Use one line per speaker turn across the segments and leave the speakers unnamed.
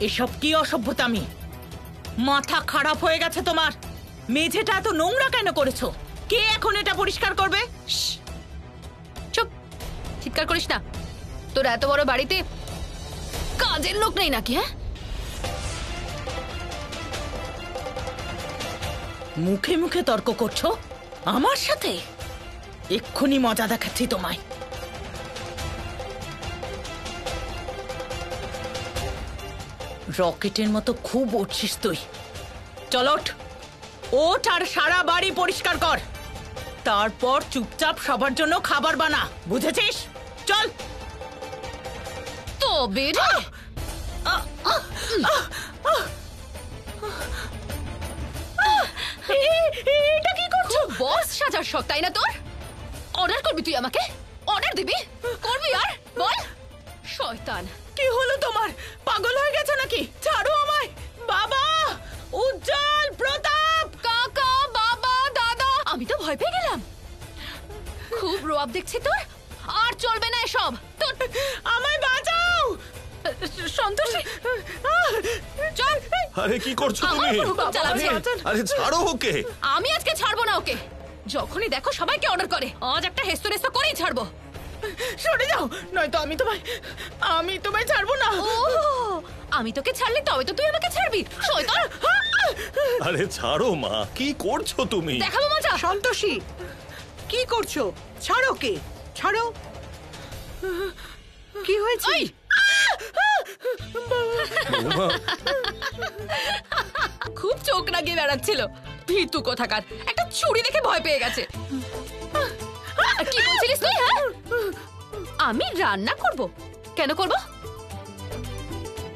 এসব কি অসভ্যতামি? মাথা খারাপ হয়ে গেছে তোমার? মেঝেটা এত নোংরা কেন করেছো? কে এখন এটা পরিষ্কার করবে?
চুপ, চিৎকার করিস না। তোর এত বড় বাড়িতে কাজের লোক নেই নাকি? হ্যাঁ,
মুখে মুখে তর্ক করছো আমার সাথে? এক্ষুনি মজা দেখাচ্ছি তোমায়। রকেটের মতো খুব উঠছিস তুই। চল ওঠ, ওঠ আর সারা বাড়ি পরিষ্কার কর। তারপর চুপচাপ সবার জন্য খাবার বানা, বুঝেছিস? চল।
তবে
এটা কি করছো?
বস সাজার শখ তাই না তোর? অর্ডার করবি তুই আমাকে? অর্ডার দিবি? করবি আর বল। শয়তান,
কি হলো তোমার? পাগল হয়ে গেছো নাকি? ছাড়ো আমায়। বাবা, উজ্জ্বল, প্রতাপ,
কাকা, বাবা, দাদা, আমি তো ভয় পেয়ে গেলাম। খুব রোয়াব দেখছি তোর, আর চলবে না এসব।
আমায় বাঁচাও।
সন্তোষী, চল।
আরে কি করছো তুমি? আরে ছাড়ো ওকে।
আমি আজকে ছাড়বো না ওকে। যখনই দেখো সবাইকে অর্ডার করে, আজ একটা হেস্তু রেস্তু করেই ছাড়বো।
সরে যাও, নয়তো আমি তোমায় ছাড়বো না।
ও, আমি তোকে ছাড়লি তবে তো তুই আমাকে ছাড়বি, শয়তান।
আরে ছাড়ো মা, কি করছো তুমি?
দেখাবো মজা।
সন্তোষী, কি করছো? ছাড়ো কে, ছাড়ো। কি হয়েছে?
ওই,
বৌমা,
খুব চোখ রাগিয়ে বেড়াচ্ছিল। ভীতু কোথাকার, একটা ছুরি দেখে ভয় পেয়ে গেছে। কি বলছিলিস তুই? হ্যাঁ, আমি রান্না করব? কেন করব?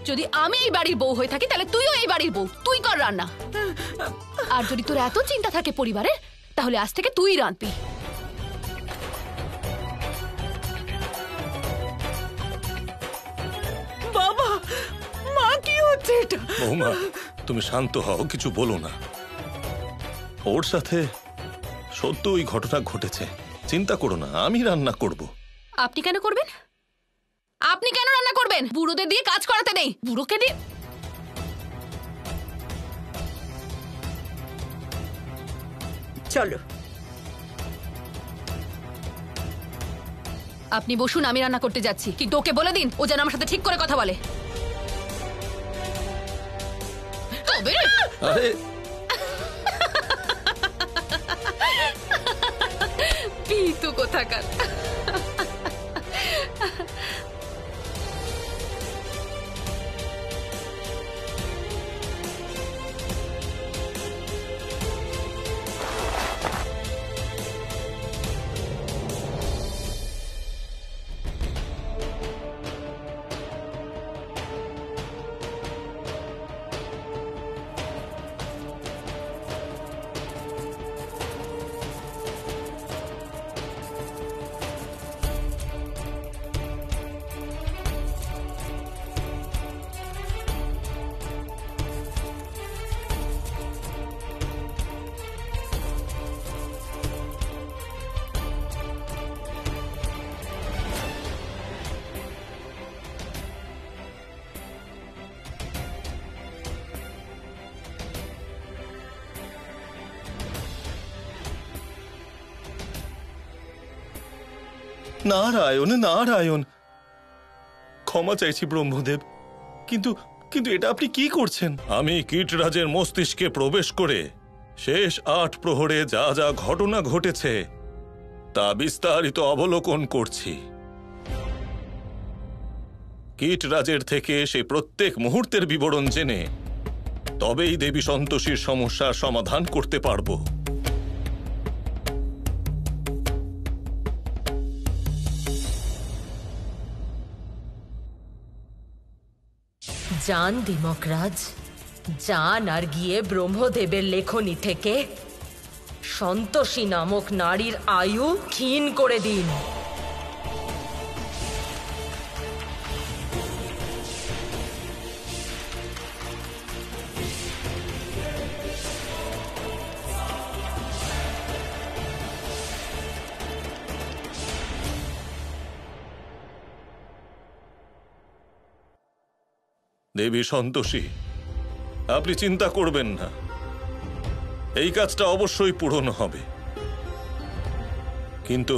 যদি আমি এই বাড়ির বউ হয়ে থাকি তাহলে তুইও এই বাড়ির বউ, তুই কর রান্না। আর যদি তোর এত চিন্তা থাকে পরিবারের, তাহলে আজ থেকে তুই রাঁধবি।
বাবা, মা, কি হচ্ছে এটা?
বৌমা তুমি শান্ত হও, কিছু বলো না। ওর সাথে সত্য ওই ঘটনা ঘটেছে, চিন্তা করো না, আমি রান্না করব।
আপনি কেন করবেন? আপনি কেন রান্না করবেন? বুড়োদের দিয়ে কাজ করাতে নেই, বুড়োকে দিয়ে।
চলো।
আপনি বসুন, আমি রান্না করতে যাচ্ছি, কিন্তু ওকে বলে দিন ও যেন আমার সাথে ঠিক করে কথা বলে। তবে
আরে
ভীতু কোথাকার।
নারায়ণ নারায়ণ, ক্ষমা চাইছি ব্রহ্মদেব, কিন্তু কিন্তু এটা আপনি কি করছেন? আমি কীটরাজের মস্তিষ্কে প্রবেশ করে শেষ ৮ প্রহরে যা যা ঘটনা ঘটেছে তা বিস্তারিত অবলোকন করছি। কীটরাজের থেকে সে প্রত্যেক মুহূর্তের বিবরণ জেনে তবেই দেবী সন্তোষীর সমস্যার সমাধান করতে পারবো।
যান দিমকরাজ, যান আর গিয়ে ব্রহ্মদেবের লেখনী থেকে সন্তোষী নামক নারীর আয়ু ক্ষীণ করে দিন।
দেবী সন্তোষী, আপনি চিন্তা করবেন না, এই কাজটা অবশ্যই পূরণ হবে। কিন্তু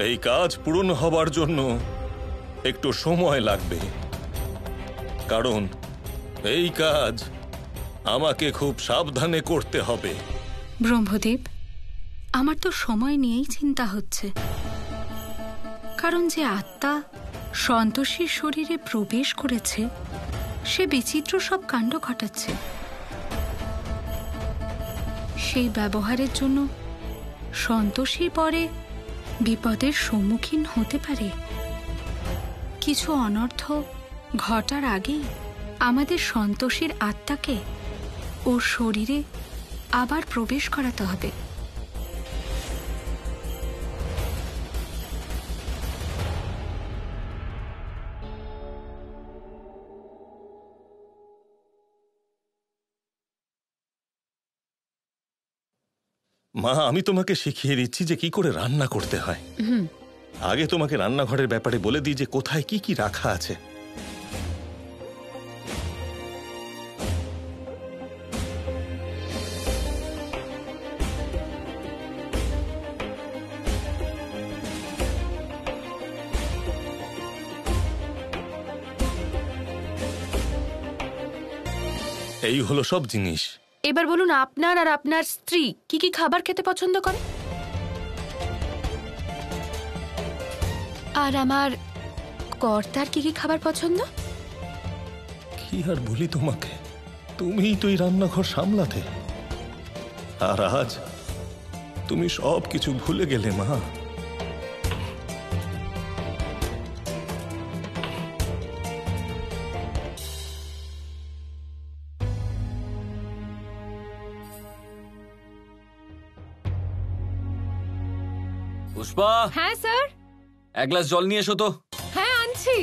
এই কাজ পূরণ হবার জন্য একটু সময় লাগবে, কারণ এই কাজ আমাকে খুব সাবধানে করতে হবে।
ব্রহ্মদেব, আমার তো সময় নিয়েই চিন্তা হচ্ছে, কারণ যে আত্মা সন্তোষীর শরীরে প্রবেশ করেছে সে বিচিত্র সব কাণ্ড ঘটাচ্ছে। সেই ব্যবহারের জন্য সন্তোষী পরে বিপদের সম্মুখীন হতে পারে। কিছু অনর্থ ঘটার আগেই আমাদের সন্তোষীর আত্মাকে ওর শরীরে আবার প্রবেশ করাতে হবে।
মা, আমি তোমাকে শিখিয়ে দিচ্ছি যে কি করে রান্না করতে হয়। আগে তোমাকে রান্নাঘরের ব্যাপারে বলে দিই যে কোথায় কি কি রাখা আছে। এই হলো সব জিনিস।
এবার বলুন, আপনার আর আপনার স্ত্রী কি কি খাবার খেতে পছন্দ করে? আর আমার কর্তার কি কি খাবার পছন্দ?
কি আর বলি তোমাকে, তুমিই তো এই রান্নাঘর সামলাতে, আর আজ তুমি সব কিছু ভুলে গেলে মা।
পুষ্পা,
হ্যাঁ স্যার।
এক গ্লাস জল নিয়ে এসো তো।
হ্যাঁ, আনছি।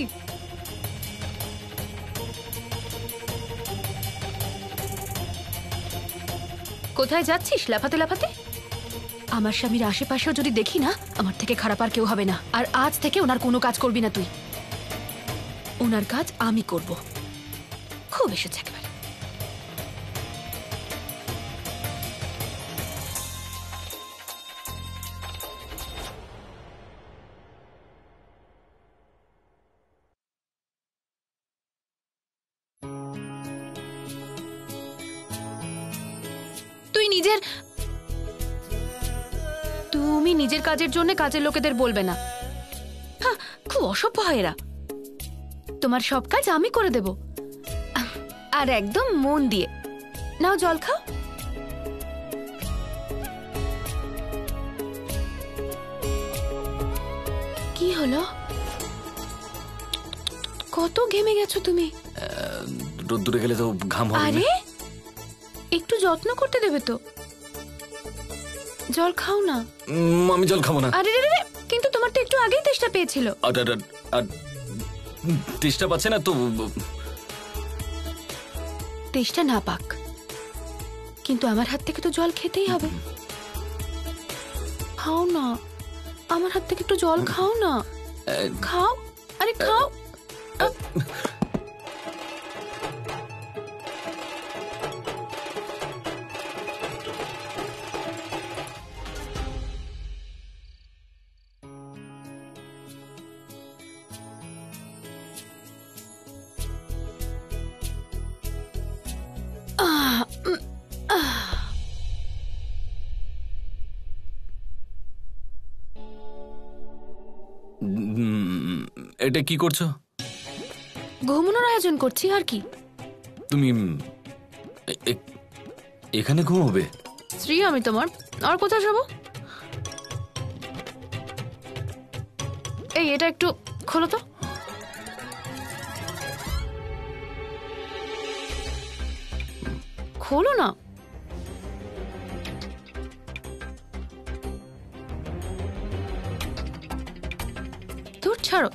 কোথায় যাচ্ছিস লাফাতে লাফাতে? আমার স্বামীর আশেপাশেও যদি দেখি না, আমার থেকে খারাপ আর কেউ হবে না। আর আজ থেকে ওনার কোনো কাজ করবি না তুই। ওনার কাজ আমি করব। খুব এসেছে একেবারে। তুমি নিজের কাজের জন্য কাজের লোকেদের বলবে না। হ্যাঁ, খুব অসভ্য হয় এরা। তোমার সব কাজ আমি করে দেব, আর একদম মন দিয়ে। নাও জল খাও। কি হলো? কত ঘেমে গেছো তুমি?
রোদ্দুরে গেলে তো ঘাম হবে।
আরে একটু যত্ন করতে দেবে তো। জল খাও না।
আমি জল খাবো না।
আরে রে রে, কিন্তু তোমার তো একটু আগেই তেষ্টা পেয়েছিল।
আর তেষ্টা পাচ্ছে না তো।
তেষ্টা না পাক, কিন্তু আমার হাত থেকে তো জল খেতেই হবে। খাও না, আমার হাত থেকে একটু জল খাও না। খাও, আরে খাও।
এটা কি করছো?
ঘুমানোর আয়োজন করছি। আর কি?
তুমি এখানে ঘুমোবে?
স্ত্রী আমি তোমার, আর কোথায় যাবো? এই এটা একটু খোলো তো। খোলো না। দূর ছাড়ো,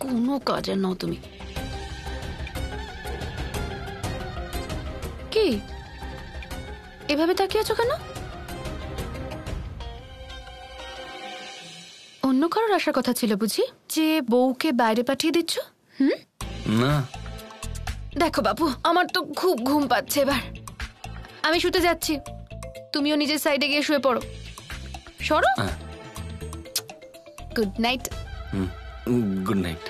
কোনো কাজের নাও তুমি। কি এভাবে তাকিয়ে আছো কেন? অন্য কারোর আসার কথা ছিল বুঝি, যে বউকে বাইরে পাঠিয়ে দিচ্ছ?
না,
দেখো বাবু, আমার তো খুব ঘুম পাচ্ছে এবার। আমি শুতে যাচ্ছি, তুমিও নিজের সাইডে গিয়ে শুয়ে পড়ো। সরো। Good night.
Good night.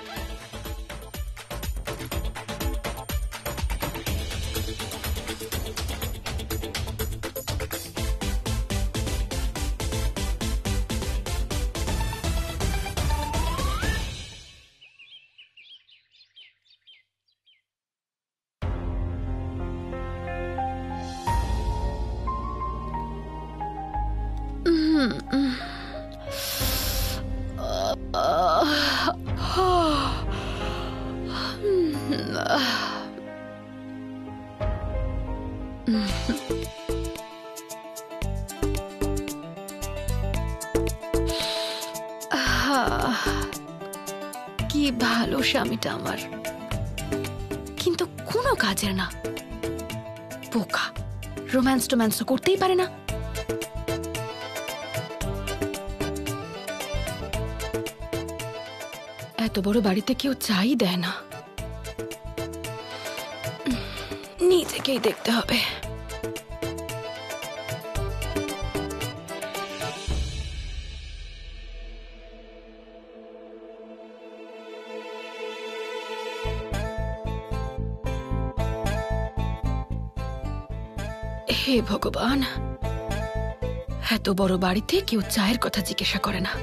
কি ভালো স্বামীটা আমার, কিন্তু কোনো কাজের না। বোকা, রোম্যান্স টোম্যান্স তো করতেই পারে না। এত বড় বাড়িতে কেউ চাই দেয় না, নিজেকেই দেখতে হবে। হে ভগবান, এত বড় বাড়িতে কেউ চায়ের কথা জিজ্ঞাসা করে না।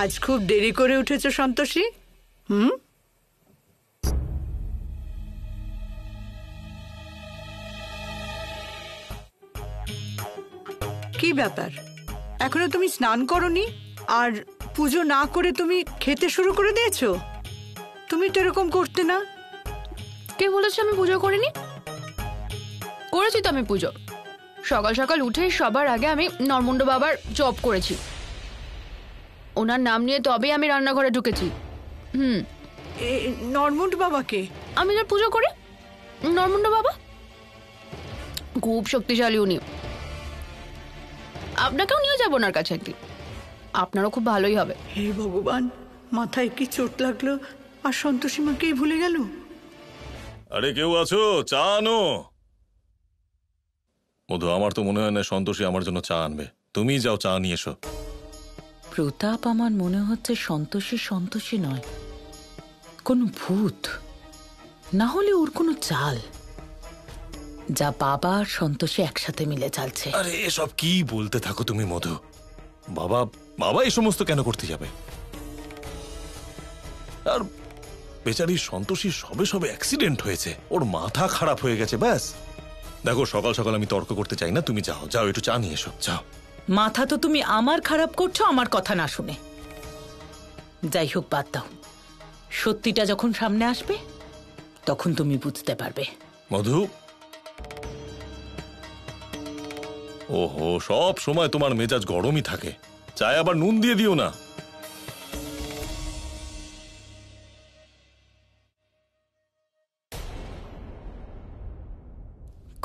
আজ খুব দেরি করে উঠেছো সন্তোষী। কি ব্যাপার, এখনো তুমি স্নান করোনি আর পুজো না করে তুমি খেতে শুরু করে দিয়েছো? তুমি তো এরকম করতে না।
কে বলেছে আমি পুজো করিনি? করেছি তো আমি পুজো। সকাল সকাল উঠে সবার আগে আমি নরমুন্ড বাবার জপ করেছি। ওনার নাম নিয়ে তবেই আমি রান্নাঘরে ঢুকেছি।
নরমুন্ড বাবাকে?
আমি যার পুজো করি, নরমুন্ড বাবা খুব শক্তিশালী উনি। আপনাকেও নিয়ে যাবো ওনার কাছে একদিন, আপনারও খুব ভালোই হবে।
হে ভগবান, মাথায় কি চোট লাগলো আর সন্তোষী মাকেই ভুলে গেল।
আরে কেউ আছো? চা আনো। মধু, আমার তো মনে হয় না সন্তোষী আমার জন্য চা আনবে। তুমি যাও, চা নিয়ে এসো।
প্রতাপ, আমার মনে হচ্ছে সন্তোষী সন্তোষী নয়, কোন ভূত, না হলে ওর কোনো চাল, যা বাবা আর সন্তোষী একসাথে মিলে চালছে।
আরে এসব কি বলতে থাকো তুমি মধু। বাবা বাবা এই সমস্ত কেন করতে যাবে? আর বেচারি সন্তোষী সবে সবে অ্যাক্সিডেন্ট হয়েছে, ওর মাথা খারাপ হয়ে গেছে ব্যাস। দেখো, সকাল সকাল আমি তর্ক করতে চাই না, তুমি যাও যাও, একটু চা নিয়ে এসো, যাও।
মাথা তো তুমি আমার খারাপ করছো আমার কথা না শুনে। যাই হোক, বাদ দাও, সত্যিটা যখন সামনে আসবে তখন তুমি বুঝতে পারবে।
মধু, ওহো, সব সময় তোমার মেজাজ গরমই থাকে, চায় আবার নুন দিয়ে দিও না।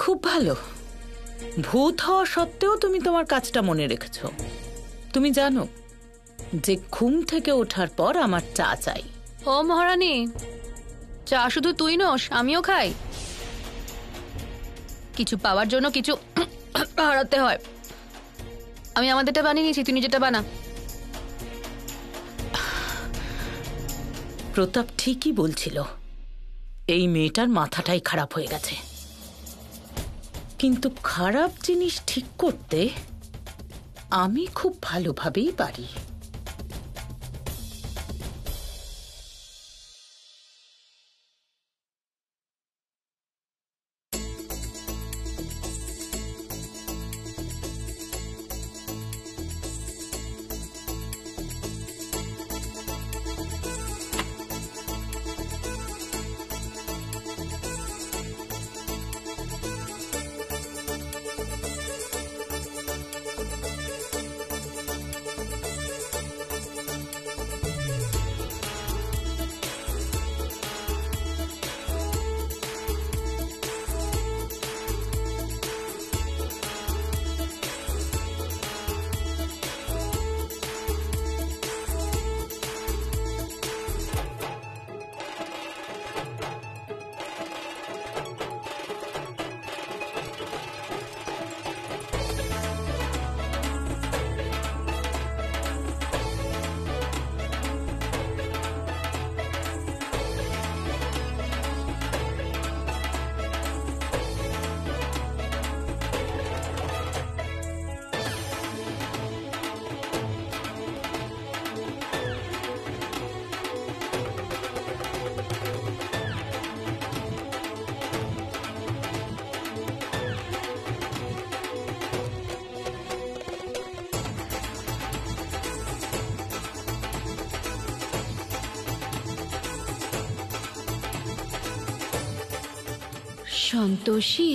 খুব ভালো, ভূত হওয়া সত্ত্বেও তুমি তোমার কাজটা মনে রেখেছো। তুমি জানো যে ঘুম থেকে ওঠার পর আমার চা চাই।
ও মহারানী, চা শুধু তুই নস, আমিও খাই। কিছু পাওয়ার জন্য কিছু হারাতে হয়। আমি আমাদেরটা বানিয়ে নিয়েছি, তুই নিজেটা বানা।
প্রতাপ ঠিকই বলছিল, এই মেয়েটার মাথাটাই খারাপ হয়ে গেছে। কিন্তু খারাপ জিনিস ঠিক করতে আমি খুব ভালোভাবেই পারি।
সন্তোষী,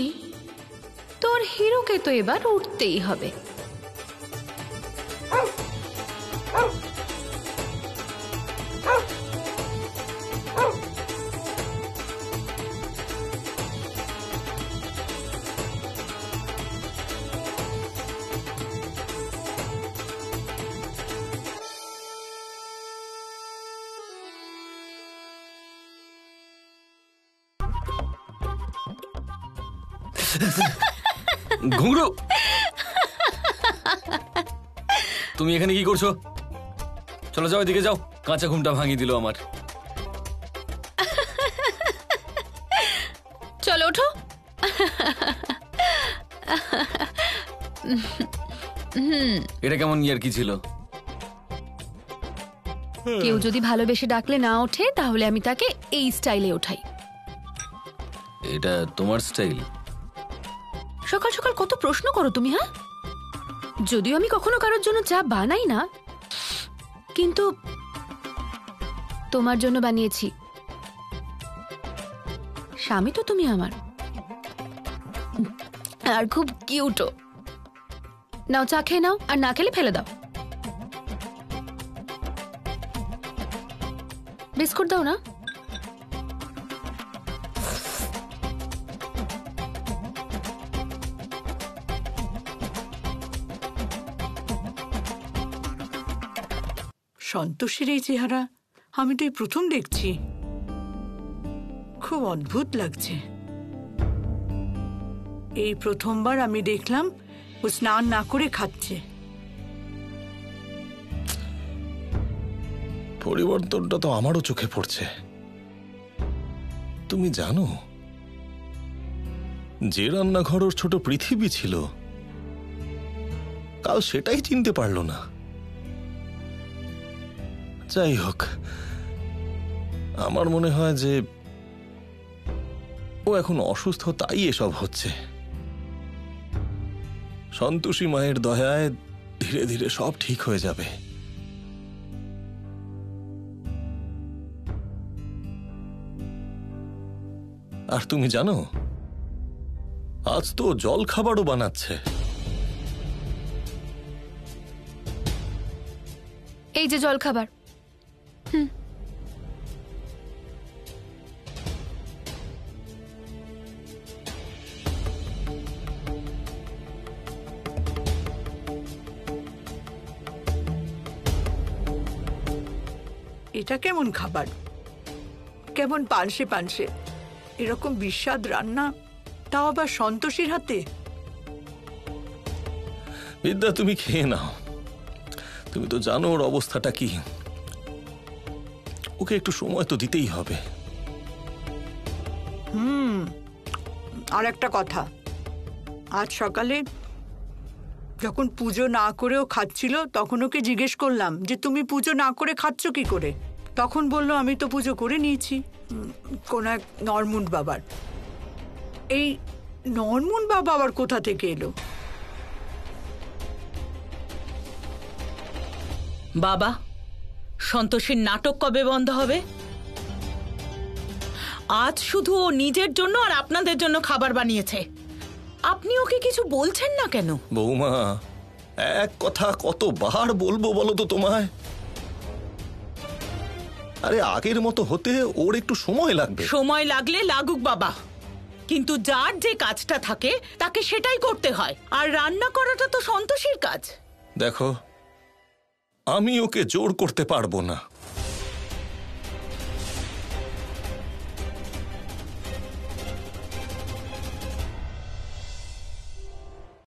তোর হিরোকে তো এবার উঠতেই হবে।
ঘুঙরু, তুমি এখানে কি করছো? চলো যাও, এদিকে যাও। কাঁচা ঘুমটা ভাঙিয়ে দিল আমার।
চলো ওঠো।
এটা কেমন ইয়ার কি ছিল?
কেউ যদি ভালোবেসে ডাকলে না ওঠে তাহলে আমি তাকে এই স্টাইলে ওঠাই।
এটা তোমার স্টাইল?
সকাল সকাল কত প্রশ্ন করো তুমি। হ্যাঁ, যদিও আমি কখনো কারোর জন্য চা বানাই না, কিন্তু তোমার জন্য বানিয়েছি। স্বামী তো তুমি আমার, আর খুব কিউটও। নাও চা খেয়ে নাও, আর না খেলে ফেলে দাও। বিস্কুট দাও না।
সন্তোষীর এই চেহারা আমি তো এই প্রথম দেখছি। খুব অদ্ভুত লাগছে। এই প্রথমবার আমি দেখলাম ও স্নান না করে খাচ্ছে।
পরিবর্তনটা তো আমারও চোখে পড়ছে। তুমি জানো, যে রান্নাঘর ওর ছোট পৃথিবী ছিল, কাল সেটাই চিনতে পারল না। যাই হোক, আমার মনে হয় যে ও এখন অসুস্থ, তাই এসব হচ্ছে। সন্তোষী মায়ের দয়ায় ধীরে ধীরে সব ঠিক হয়ে যাবে। আর তুমি জানো, আজ তো জল খাবারও বানাচ্ছে।
এই যে জল খাবার।
এটা কেমন খাবার, কেমন পানসে পানসে। এরকম বিস্বাদ রান্না, তাও আবার সন্তোষীর হাতে।
বিদ্যা, তুমি খেয়ে নাও। তুমি তো জানো ওর অবস্থাটা কি। ওকে একটু সময় তো দিতেই হবে।
আর একটা কথা, আজ সকালে যখন পুজো না করেও খাচ্ছিল, তখন ওকে জিজ্ঞেস করলাম যে তুমি পুজো না করে খাচ্ছ কি করে। তখন বলল আমি তো পুজো করে নিয়েছি কোন এক নরমুন্ড বাবার। এই নরমুন্ড বাবা আবার কোথা থেকে এলো?
বাবা, সন্তোষীর নাটক কবে বন্ধ হবে? আজ শুধু ও নিজের জন্য আর আপনাদের জন্য খাবার বানিয়েছে, আপনি ওকে কিছু বলছেন না কেন?
বৌমা, এক কথা কতবার বলবো বলো তো তোমায়? আরে আগের মতো হতে ওর একটু সময় লাগবে।
সময় লাগলে লাগুক বাবা, কিন্তু যার যে কাজটা থাকে তাকে সেটাই করতে হয়। আর রান্না করাটা তো সন্তোষীর কাজ।
দেখো, আমি ওকে জোর করতে পারবো না।